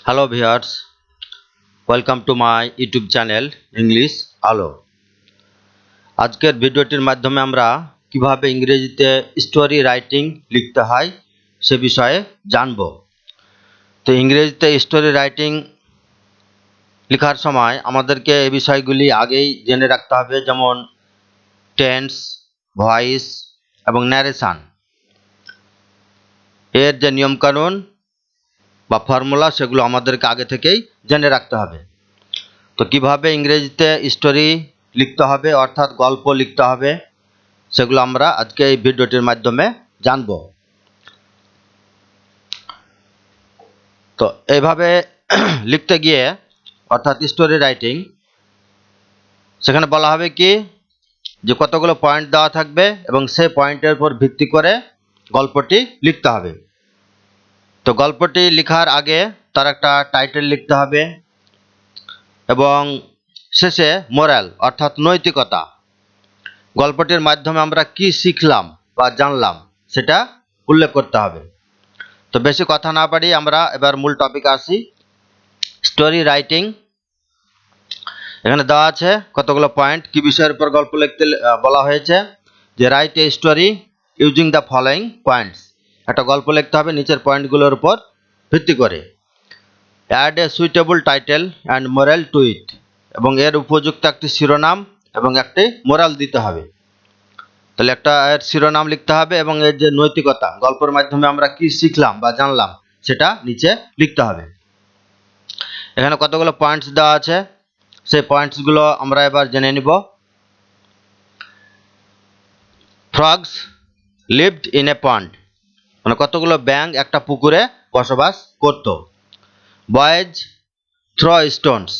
Hello viewers, welcome to my YouTube channel English Hello। আজকের ভিডিওটির মাধ্যমে আমরা কিভাবে ইংরেজিতে স্টোরি রাইটিং লিখতে হয় সে বিষয়ে জানব। তো ইংরেজিতে স্টোরি রাইটিং লেখার সময় আমাদেরকে এই বিষয়গুলি আগেই জেনে রাখতে হবে, যেমন টেন্স, ভয়েস এবং ন্যারেশন। এর যে নিয়মকানুন বা ফর্মুলা সেগুলো আমাদেরকে আগে থেকেই জেনে রাখতে হবে। তো কিভাবে ইংরেজিতে স্টোরি লিখতে হবে অর্থাৎ গল্প লিখতে হবে সেগুলো আমরা আজকে এই ভিডিওটির মাধ্যমে জানব। তো এইভাবে লিখতে গিয়ে অর্থাৎ স্টোরি রাইটিং, সেখানে বলা হবে কি যে কতগুলো পয়েন্ট দেওয়া থাকবে এবং সেই পয়েন্টের উপর ভিত্তি করে গল্পটি লিখতে হবে। তো গল্পটি লেখার আগে তার একটা টাইটেল লিখতে হবে এবং শেষে মোরাল অর্থাৎ নৈতিকতা, গল্পটির মাধ্যমে আমরা কি শিখলাম বা জানলাম সেটা উল্লেখ করতে হবে। তো বেশি কথা না বাড়িয়ে আমরা এবার মূল টপিকে আসি। স্টোরি রাইটিং, এখানে দেওয়া আছে কতগুলো পয়েন্ট, কি বিষয়ের উপর গল্প লিখতে বলা হয়েছে যে write a story using the following points. একটা গল্প লিখতে হবে নিচের পয়েন্টগুলোর উপর ভিত্তি করে। Add a suitable title and moral to it, এবং এর উপযুক্ত একটি শিরোনাম এবং একটি মোরাল দিতে হবে। তাহলে একটা এর শিরোনাম লিখতে হবে এবং এর যে নৈতিকতা, গল্পের মাধ্যমে আমরা কি শিখলাম বা জানলাম সেটা নিচে লিখতে হবে। এখানে কতগুলো পয়েন্টস দেওয়া আছে সেই পয়েন্টসগুলো আমরা এবার জেনে নিব। ফ্রগস লিভড ইন এ পন্ড, মানে কতগুলো ব্যাঙ একটা পুকুরে বসবাস করত। বয়েজ থ্রো স্টোনস,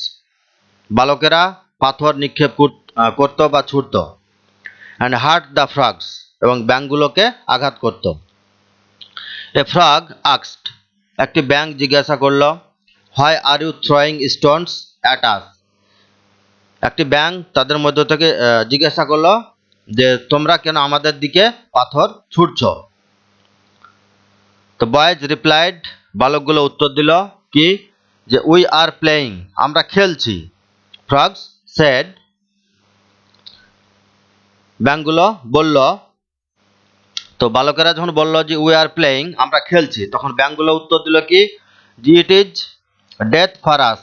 বালকেরা পাথর নিক্ষেপ করত বা ছুটত। অ্যান্ড হার্ট দ্য ফ্রগস, এবং ব্যাঙগুলোকে আঘাত করত। এ ফ্রগ আস্কড, একটি ব্যাঙ জিজ্ঞাসা করল, why are you throwing stones at us. একটি ব্যাঙ তাদের মধ্য থেকে জিজ্ঞাসা করলো যে তোমরা কেন আমাদের দিকে পাথর ছুটছ। তো বয়েজ রিপ্লাইড, বালকগুলো উত্তর দিল কি যে উই আর প্লেয়িং, আমরা খেলছি। ফ্রগস সেড, ব্যাঙগুলো বলল, তো বালকেরা যখন বলল যে উই আর প্লেয়িং, আমরা খেলছি, তখন ব্যাঙগুলো উত্তর দিল কি যে it is death for us,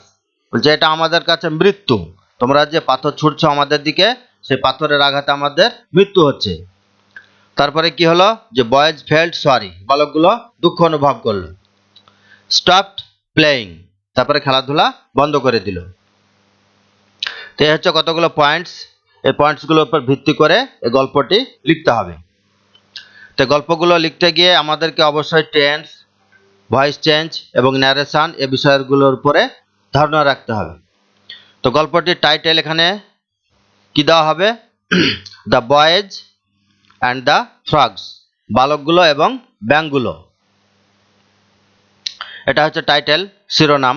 বলছে এটা আমাদের কাছে মৃত্যু, তোমরা যে পাথর ছুটছ আমাদের দিকে, সেই পাথরের আঘাতে আমাদের মৃত্যু হচ্ছে। তারপরে কি হলো যে বয়েজ ফেল্ট সরি, বালকগুলো দুঃখ অনুভব করলো। স্টপড প্লেয়িং, তারপরে খেলাধুলা বন্ধ করে দিল। তো এই হচ্ছে কতগুলো পয়েন্টস, এই পয়েন্টসগুলোর উপর ভিত্তি করে এই গল্পটি লিখতে হবে। তো গল্পগুলো লিখতে গিয়ে আমাদেরকে অবশ্যই টেন্স, ভয়েস চেঞ্জ এবং ন্যারেশন এ বিষয়গুলোর উপরে ধারণা রাখতে হবে। তো গল্পটির টাইটেল এখানে কি দেওয়া হবে, the boys and the frogs, বালকগুলো এবং ব্যাঙগুলো, এটা হচ্ছে টাইটেল, শিরোনাম।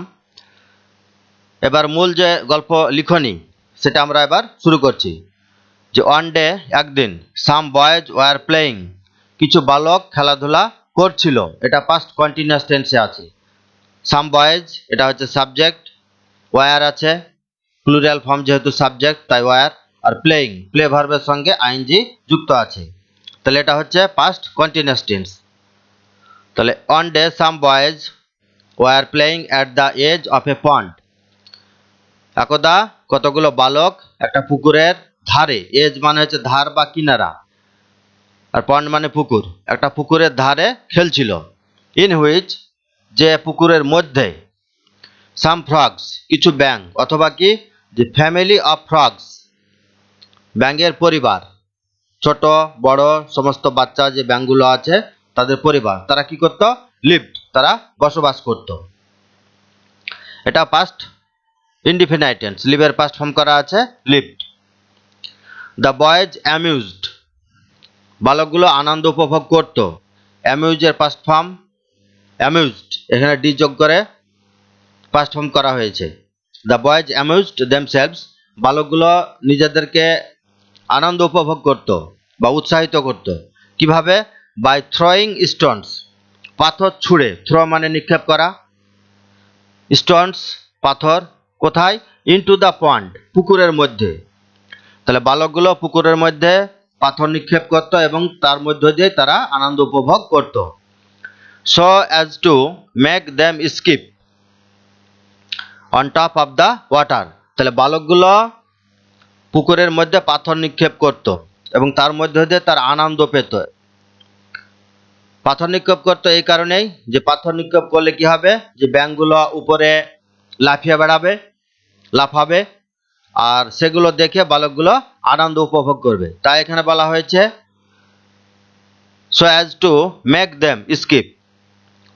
এবার মূল যে গল্প লিখনি সেটা আমরা এবার শুরু করছি। যে ওয়ান ডে, একদিন, সাম বয়েজ ওয়ার প্লেয়িং, কিছু বালক খেলাধুলা করছিল, এটা পাস্ট কন্টিনিউয়াস টেন্সে আছে। সাম বয়েজ এটা হচ্ছে সাবজেক্ট, ওয়ার আছে প্লুরাল ফর্ম যেহেতু সাবজেক্ট তাই ওয়ার, আর প্লেয়িং প্লে ভার্বের সঙ্গে আইএনজি যুক্ত আছে, তাহলে এটা হচ্ছে পাস্ট কন্টিনিউয়াস টেন্স। তাহলে on day some boys were playing at the edge of a pond, একদা কতগুলো বালক একটা পুকুরের ধারে, এজ মানে হচ্ছে ধার বা কিনারা, আর পন্ড মানে পুকুর, একটা পুকুরের ধারে খেলছিল। ইন হুইচ, যে পুকুরের মধ্যে, সাম ফ্রগস, কিছু ব্যাঙ, অথবা কি যে ফ্যামিলি অফ ফ্রগস, ব্যাঙের পরিবার, ছোট বড় সমস্ত বাচ্চা যে ব্যাঙগুলো আছে তাদের পরিবার, তারা কি করত, লিভড, তারা বসবাস করত। এটা পাস্ট ইনডিফিনাইট টেন্স, লিভের পাস্ট ফর্ম করা আছে লিভড। দ্য বয়েজ অ্যামিউজড, বালকগুলো আনন্দ উপভোগ করত। অ্যামিউজের পাস্ট ফর্ম অ্যামিউজড, এখানে ডি যোগ করে পাস্ট ফর্ম করা হয়েছে। দ্য বয়েজ অ্যামিউজড দেমসেলভস, বালকগুলো নিজেদেরকে আনন্দ উপভোগ করত বা উৎসাহিত করত। কিভাবে, বাই থ্রোয়িং স্টোনস, পাথর ছুঁড়ে, থ্রো মানে নিক্ষেপ করা, স্টোনস পাথর কোথায়? ইনটু দ্য পন্ড পুকুরের মধ্যে। তাহলে বালকগুলো পুকুরের মধ্যে পাথর নিক্ষেপ করত এবং তার মধ্য দিয়ে তারা আনন্দ উপভোগ করত। So as to make them skip on top of the water. তাহলে বালকগুলো পুকুরের মধ্যে পাথর নিক্ষেপ করত এবং তার মধ্য দিয়ে তার আনন্দ পেত। পাথর নিক্ষেপ করতো এই কারণেই যে পাথর নিক্ষেপ করলে কি হবে, যে ব্যাঙগুলো উপরে লাফিয়ে বেড়াবে, লাফাবে, আর সেগুলো দেখে বালকগুলো আনন্দ উপভোগ করবে। তাই এখানে বলা হয়েছে so as to make them skip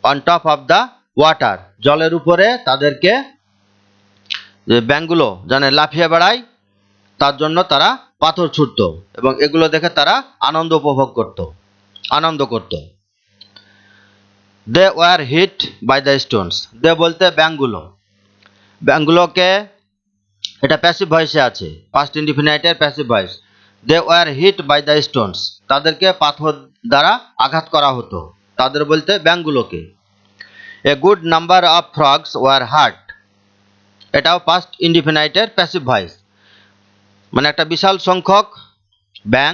on top of the water, জলের উপরে তাদেরকে, যে ব্যাঙগুলো যেন লাফিয়ে বেড়ায় তার জন্য তারা পাথর ছুটতো এবং এগুলো দেখে তারা আনন্দ উপভোগ করত, আনন্দ করত। They were hit by the stones. They বলতে ব্যাঙগুলো, ব্যাঙগুলোকে, এটা প্যাসিভ ভয়েসে আছে, পাস্ট ইনডিফিনাইটের passive voice. They were hit by the stones, তাদেরকে পাথর দ্বারা আঘাত করা হতো, তাদের বলতে ব্যাঙগুলোকে। A good number of frogs were hurt, এটাও পাস্ট ইনডিফিনাইটের প্যাসিভ ভয়েস, মানে একটা বিশাল সংখ্যক ব্যাঙ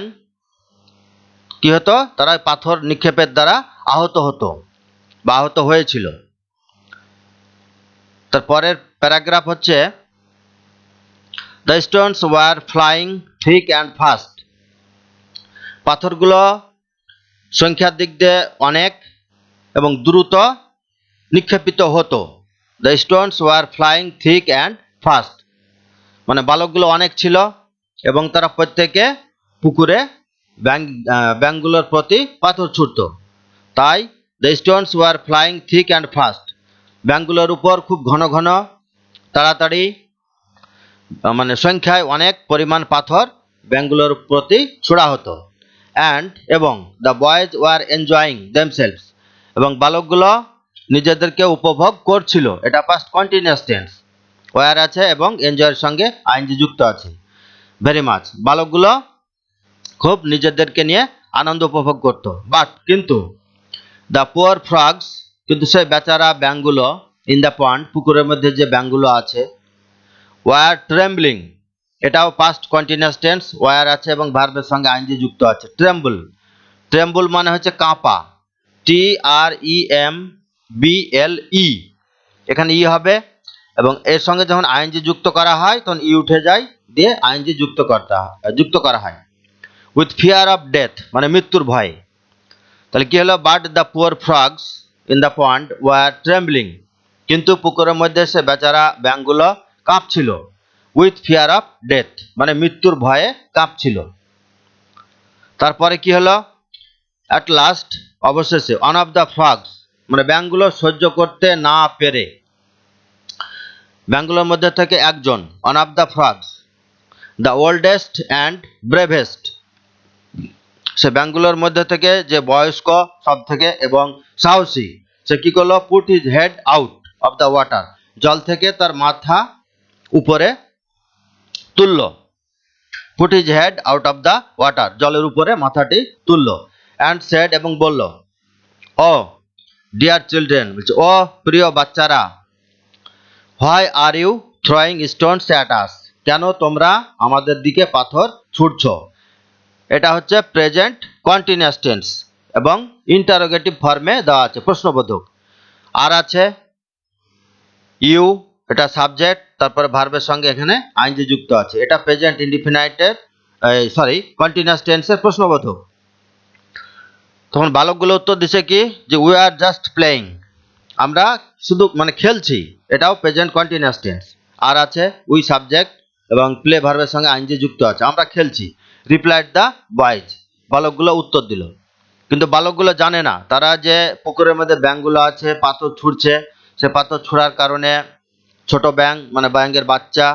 কি হতো, তারা পাথর নিক্ষেপের দ্বারা আহত হতো বা আহত হয়েছিল। তারপরের প্যারাগ্রাফ হচ্ছে the stones were flying thick and fast, পাথরগুলো সংখ্যার দিক দিয়ে অনেক এবং দ্রুত নিক্ষেপিত হতো। The stones were flying thick and fast, মানে বালকগুলো অনেক ছিল এবং তারা প্রত্যেকে পুকুরে ব্যাঙগুলোর প্রতি পাথর ছুটত। তাই the stones were flying thick and fast, ব্যাঙগুলোর উপর খুব ঘন ঘন তাড়াতাড়ি, মানে সংখ্যায় অনেক পরিমাণ পাথর ব্যাঙগুলোর প্রতি ছোড়া হতো। অ্যান্ড এবং the boys were enjoying themselves, এবং বালকগুলো নিজেদেরকে উপভোগ করছিল, এটা পাস্ট কন্টিনিউয়াস টেন্স, ওয়ার আছে এবং এনজয়ের সঙ্গে আইএনজি যুক্ত আছে। ভেরি মাচ, বালকগুলো খুব নিজেদেরকে নিয়ে আনন্দ উপভোগ করত। বাট কিন্তু দ্য পুয়ার ফ্রগস, কিন্তু সেই বেচারা ব্যাঙগুলো, ইন দ্য পন্ড পুকুরের মধ্যে যে ব্যাঙগুলো আছে, ওয়ার ট্রেম্বলিং, এটাও পাস্ট কন্টিনিউয়াস টেন্স, ওয়ার আছে এবং ভার্বের সঙ্গে আইএনজি যুক্ত আছে। ট্রেম্বল, ট্রেম্বল মানে হচ্ছে কাঁপা, TREMBLE, এখানে ই হবে এবং এর সঙ্গে যখন আইএনজি যুক্ত করা হয় তখন ই উঠে যায়, দিয়ে আইএনজি যুক্ত করা হয়। উইথ ফিয়ার অফ ডেথ, মানে মৃত্যুর ভয়ে। তাহলে কি হলো, but the poor frogs in the pond were trembling, কিন্তু পুকুরের মধ্যে সে বেচারা ব্যাঙগুলো কাঁপছিল। উইথ ফিয়ার অফ ডেথ, মানে মৃত্যুর ভয়ে কাঁপছিল। তারপরে কি হলো, অ্যাট লাস্ট, অবশেষে, ওয়ান অফ দ্য ফ্রগস, মানে ব্যাঙগুলো সহ্য করতে না পেরে, ব্যাঙগুলোর মধ্যে থেকে একজন, one of the frogs, the oldest and bravest, সে ব্যাঙগুলোর মধ্যে থেকে যে বয়স্ক সব থেকে এবং সাহসী, সে কি করলো, put his head out of the water, জল থেকে তার মাথা উপরে তুলল। Put his head out of the water, জলের উপরে মাথাটি তুলল। অ্যান্ড সেড, এবং বলল, ও ডিয়ার চিলড্রেন, বলছে ও প্রিয় বাচ্চারা, why are you throwing stones at us, কেন তোমরা আমাদের দিকে পাথর ছুড়ছো। এটা হচ্ছে প্রেজেন্ট কন্টিনিউয়াস টেন্স এবং ইন্টারোগেটিভ ফর্মে দেওয়া আছে, প্রশ্নবোধক। আর আছে ইউ, এটা সাবজেক্ট, তারপরে ভার্বের সঙ্গে এখানে আইএনজি যুক্ত আছে, এটা প্রেজেন্ট ইনডিফিনাইটের কন্টিনিউয়াস টেন্সের প্রশ্নবোধক। তখন বালকগুলো উত্তর দিছে কি, যে উই আর জাস্ট প্লেয়িং, আমরা শুধু মানে খেলছি, এটাও প্রেজেন্ট কন্টিনিউয়াস টেন্স। আর আছে উই সাবজেক্ট এবং প্লে ভার্বের সঙ্গে আইএনজি যুক্ত আছে, আমরা খেলছি। রিপ্লাইড দ্য বয়েজ, বালকগুলো উত্তর দিল। কিন্তু বালকগুলো জানে না তারা যে পুকুরের মধ্যে ব্যাঙগুলো আছে পাথর ছুঁড়ছে, সে পাথর ছোড়ার কারণে ছোট ব্যাঙ, মানে ব্যাঙের বাচ্চা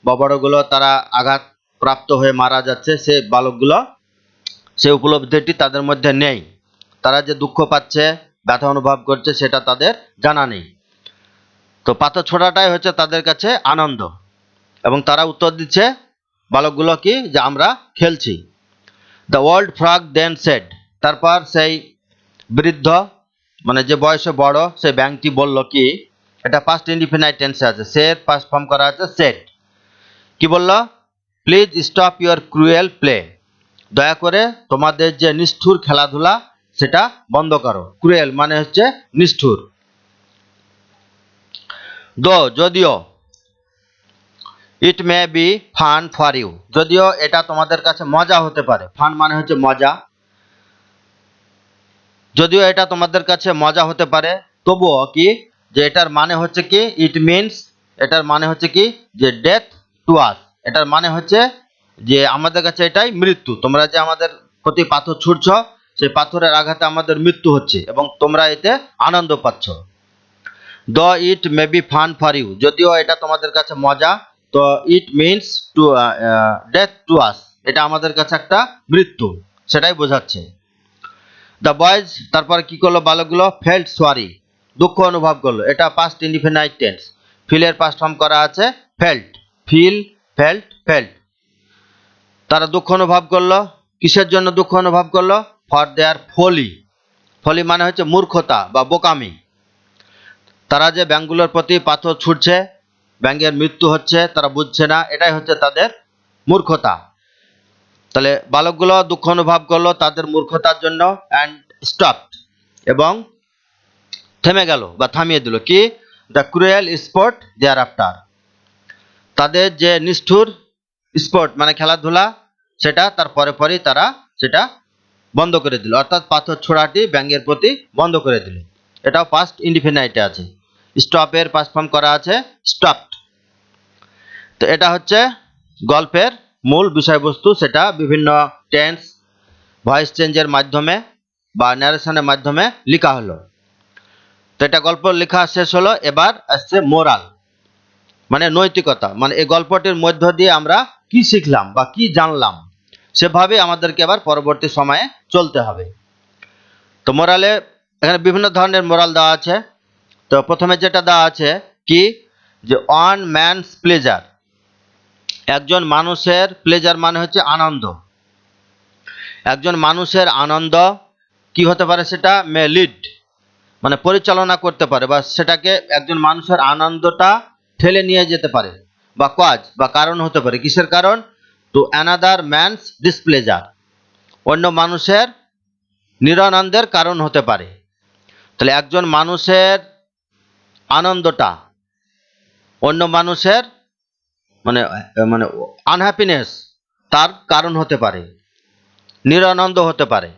বা বড়গুলো তারা আঘাত প্রাপ্ত হয়ে মারা যাচ্ছে, সে বালকগুলো সে উপলব্ধিটি তাদের মধ্যে নেই। তারা যে দুঃখ পাচ্ছে, ব্যথা অনুভব করছে, সেটা তাদের জানা নেই। তো পাথর ছোড়াটাই হচ্ছে তাদের কাছে আনন্দ, এবং তারা উত্তর দিচ্ছে বালকগুলো কি, যে আমরা খেলছি। The old frog then said, তারপর সেই বৃদ্ধ, মানে যে বয়সে বড় সেই ব্যাঙটি বলল কি, এটা পাস্ট ইনডিফিনাইট টেন্সে আছে, সের পাস্ট ফর্ম করা আছে সেড। কি বললো? Please stop your cruel play, দয়া করে তোমাদের যে নিষ্ঠুর খেলাধুলা সেটা বন্ধ করো। ক্রুয়েল মানে হচ্ছে নিষ্ঠুর। যদিও, it may be fun for you, যদিও এটা তোমাদের কাছে মজা হতে পারে। ফান মানে হচ্ছে মজা। যদিও এটা তোমাদের কাছে মজা হতে পারে, তবুও কি যে এটার মানে হচ্ছে কি, ইট মিনস, এটার মানে হচ্ছে কি যে ডেথ টু আস, এটার মানে হচ্ছে যে আমাদের কাছে এটাই মৃত্যু। তোমরা যে আমাদের প্রতি পাথর ছুড়ছ, সেই পাথরের আঘাতে আমাদের মৃত্যু হচ্ছে এবং তোমরা এতে আনন্দ পাচ্ছ। It may be fun for you, যদিও এটা তোমাদের কাছে মজা, তো it means to death to us, এটা আমাদের কাছে একটা মৃত্যু, সেটাই বোঝাচ্ছে। দ্য বয়েজ, তারপর কি করলো বালকগুলো? ফেল্ট সরি, দুঃখ অনুভব করলো। এটা পাস্ট ইনডিফিনাইট টেন্স, ফিলের পাস্ট ফর্ম করা আছে ফেল্ট, ফিল, ফেল্ট, ফেল্ট। তারা দুঃখ অনুভব করলো। কিসের জন্য দুঃখ অনুভব করলো? ফর দেয়ার ফলি, ফলি মানে হচ্ছে মূর্খতা বা বোকামি। তারা যে ব্যাঙগুলোর প্রতি পাথর ছুটছে, ব্যাঙের মৃত্যু হচ্ছে, তারা বুঝছে না, এটাই হচ্ছে তাদের মূর্খতা। তাহলে বালকগুলো দুঃখ অনুভব করলো তাদের মূর্খতার জন্য, অ্যান্ড স্টপড, এবং থেমে গেল বা থামিয়ে দিল কি, the cruel sport thereafter, তাদের যে নিষ্ঠুর স্পোর্ট মানে খেলাধুলা, সেটা তার পরে পরেই তারা সেটা বন্ধ করে দিল, অর্থাৎ পাথর ছোড়াটি ব্যাঙের প্রতি বন্ধ করে দিল। এটাও পাস্ট ইনডিফিনাইটে আছে, স্টপের পাস্ট ফর্ম করা আছে স্টপড। তো এটা হচ্ছে গল্পের মূল বিষয়বস্তু, সেটা বিভিন্ন টেন্স, ভয়েস চেঞ্জের মাধ্যমে বা ন্যারেশনের মাধ্যমে লেখা হলো। তো এটা গল্প লেখা শেষ হলো। এবার আসছে মোরাল, মানে নৈতিকতা, মানে এই গল্পটির মধ্য দিয়ে আমরা কি শিখলাম বা কি জানলাম, সেভাবে আমাদেরকে এবার পরবর্তী সময়ে চলতে হবে। তো মোরালে এখানে বিভিন্ন ধরনের মোরাল দেওয়া আছে। তো প্রথমে যেটা দেওয়া আছে কি, যে ওয়ান ম্যানস প্লেজার, একজন মানুষের, প্লেজার মানে হচ্ছে আনন্দ, একজন মানুষের আনন্দ কি হতে পারে, সেটা মে লিড মানে পরিচালনা করতে পারে, বা সেটাকে একজন মানুষের আনন্দটা ঠেলে নিয়ে যেতে পারে, বা কজ বা কারণ হতে পারে। কিসের কারণ? টু অ্যানাদার ম্যানস ডিসপ্লেজার, অন্য মানুষের নিরানন্দের কারণ হতে পারে। তাহলে একজন মানুষের আনন্দটা অন্য মানুষের মানে মানে আনহ্যাপিনেস তার কারণ হতে পারে, নিরানন্দ হতে পারে।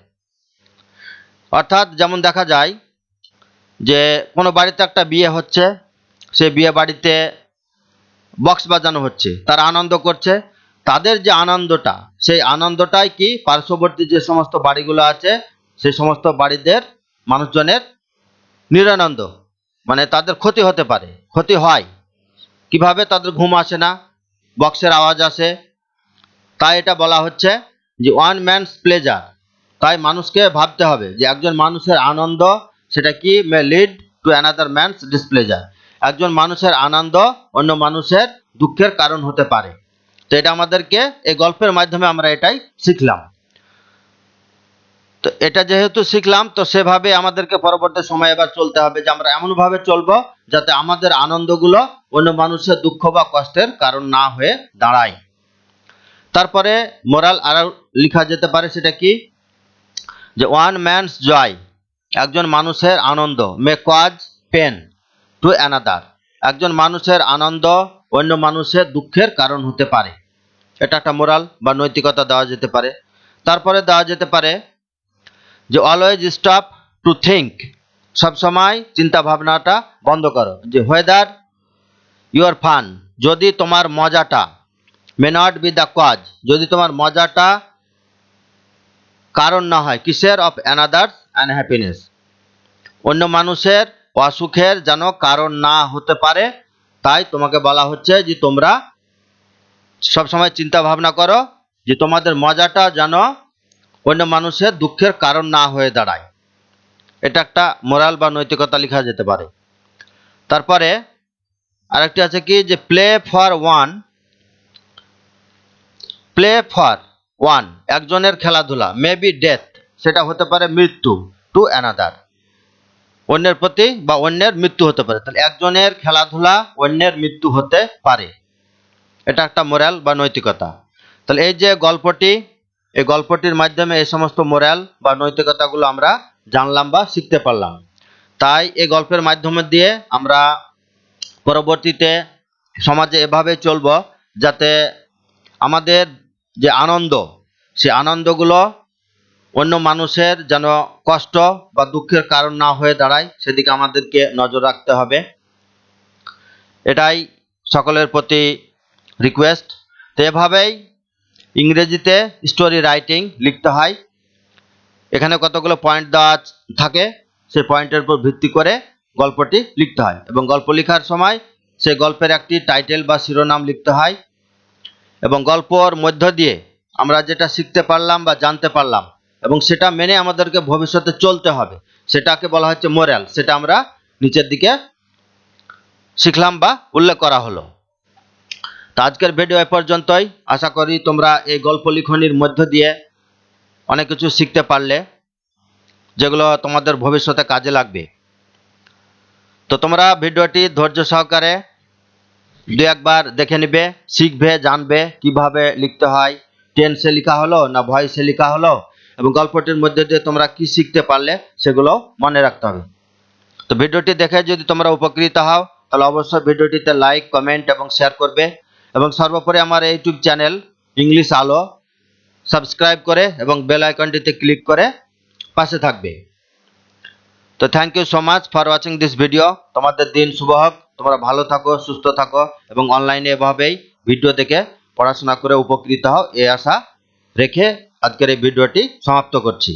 অর্থাৎ যেমন দেখা যায় যে কোনো বাড়িতে একটা বিয়ে হচ্ছে, সে বিয়ে বাড়িতে বক্স বাজানো হচ্ছে, তারা আনন্দ করছে, তাদের যে আনন্দটা, সেই আনন্দটাই কি পার্শ্ববর্তী যে সমস্ত বাড়িগুলো আছে সেই সমস্ত বাড়িদের মানুষজনের নিরানন্দ, মানে তাদের ক্ষতি হতে পারে, ক্ষতি হয়। কিভাবে? তাদের ঘুম আসে না, বক্সের আওয়াজ আসে। তাই এটা বলা হচ্ছে যে ওয়ান ম্যানস প্লেজার, তাই মানুষকে ভাবতে হবে যে একজন মানুষের আনন্দ সেটা কি, may lead to another man's displeasure, একজন মানুষের আনন্দ অন্য মানুষের দুঃখের কারণ হতে পারে। তো এটা আমাদেরকে এই গল্পের মাধ্যমে আমরা এটাই শিখলাম। তো এটা যেহেতু শিখলাম, তো সেভাবে আমাদেরকে পরবর্তী সময় এবার চলতে হবে, যে আমরা এমনভাবে চলবো যাতে আমাদের আনন্দগুলো অন্য মানুষের দুঃখ বা কষ্টের কারণ না হয়ে দাঁড়ায়। তারপরে মোরাল আরও লেখা যেতে পারে, সেটা কি, যে ওয়ান ম্যানস জয়, একজন মানুষের আনন্দ, may cause pain to another, একজন মানুষের আনন্দ অন্য মানুষের দুঃখের কারণ হতে পারে। এটা একটা মোরাল বা নৈতিকতা দেওয়া যেতে পারে। তারপরে দেওয়া যেতে পারে যে অলওয়েজ স্টপ টু থিঙ্ক, সবসময় চিন্তা ভাবনাটা বন্ধ করো, যে হোয়েদার ইউর ফান, যদি তোমার মজাটা, may not be the cause, যদি তোমার মজাটা কারণ না হয়, কিসের? অফ অ্যানাদার্স আনহ্যাপিনেস, অন্য মানুষের অসুখের যেন কারণ না হতে পারে। তাই তোমাকে বলা হচ্ছে যে তোমরা সবসময় চিন্তা ভাবনা করো যে তোমাদের মজাটা যেন অন্য মানুষের দুঃখের কারণ না হয়ে দাঁড়ায়। এটা একটা মোরাল বা নৈতিকতা লেখা যেতে পারে। তারপরে আরেকটি আছে কি, যে play for one, play for one একজনের খেলাধুলা, মে বি ডেথ সেটা হতে পারে মৃত্যু, টু অ্যানাদার অন্যের প্রতি বা অন্যের মৃত্যু হতে পারে। তাহলে একজনের খেলাধুলা অন্যের মৃত্যু হতে পারে, এটা একটা মোরাল বা নৈতিকতা। তাহলে এই যে গল্পটি, এই গল্পটির মাধ্যমে এই সমস্ত মোরাল বা নৈতিকতাগুলো আমরা জানলাম বা শিখতে পারলাম। তাই এই গল্পের মাধ্যমে দিয়ে আমরা পরবর্তীতে সমাজে এভাবে চলব যাতে আমাদের যে আনন্দ, সেই আনন্দগুলো অন্য মানুষের যেন কষ্ট বা দুঃখের কারণ না হয়ে দাঁড়ায়, সেদিকে আমাদেরকে নজর রাখতে হবে। এটাই সকলের প্রতি রিকোয়েস্ট। তো এভাবেই ইংরেজিতে স্টোরি রাইটিং লিখতে হয়। এখানে কতগুলো পয়েন্ট দেওয়া থাকে, সেই পয়েন্টের উপর ভিত্তি করে গল্পটি লিখতে হয় এবং গল্প লেখার সময় সেই গল্পের একটি টাইটেল বা শিরোনাম লিখতে হয় এবং গল্পর মধ্য দিয়ে আমরা যেটা শিখতে পারলাম বা জানতে পারলাম এবং সেটা মেনে আমাদেরকে ভবিষ্যতে চলতে হবে, সেটাকে বলা হচ্ছে মোরাল। সেটা আমরা নিচের দিকে শিখলাম বা উল্লেখ করা হলো। তো আজকের ভিডিও এ পর্যন্তই। আশা করি তোমরা এই গল্প লিখনির মধ্য দিয়ে অনেক কিছু শিখতে পারলে, যেগুলো তোমাদের ভবিষ্যতে কাজে লাগবে। তো তোমরা ভিডিওটি ধৈর্য সহকারে দু একবার দেখে নিবে, শিখবে, জানবে কিভাবে লিখতে হয়, টেন্সে লেখা হলো না ভয়েসে লেখা হলো, এবং গল্পটির মধ্যে দিয়ে তোমরা কি শিখতে পারলে সেগুলো মনে রাখতে হবে। তো ভিডিওটি দেখে যদি তোমরা উপকৃত হও তাহলে অবশ্যই ভিডিওটিতে লাইক, কমেন্ট এবং শেয়ার করবে এবং সর্বোপরি আমার ইউটিউব চ্যানেল ইংলিশ আলো সাবস্ক্রাইব করে এবং বেল আইকনটিতে ক্লিক করে পাশে থাকবে। তো thank you so much for watching this video. তোমাদের দিন শুভ হোক, তোমরা ভালো থাকো, সুস্থ থাকো এবং অনলাইনে এভাবেই ভিডিও দেখে পড়াশোনা করে উপকৃত হও, এই আশা রেখে আজকের এই ভিডিওটি সমাপ্ত করছি।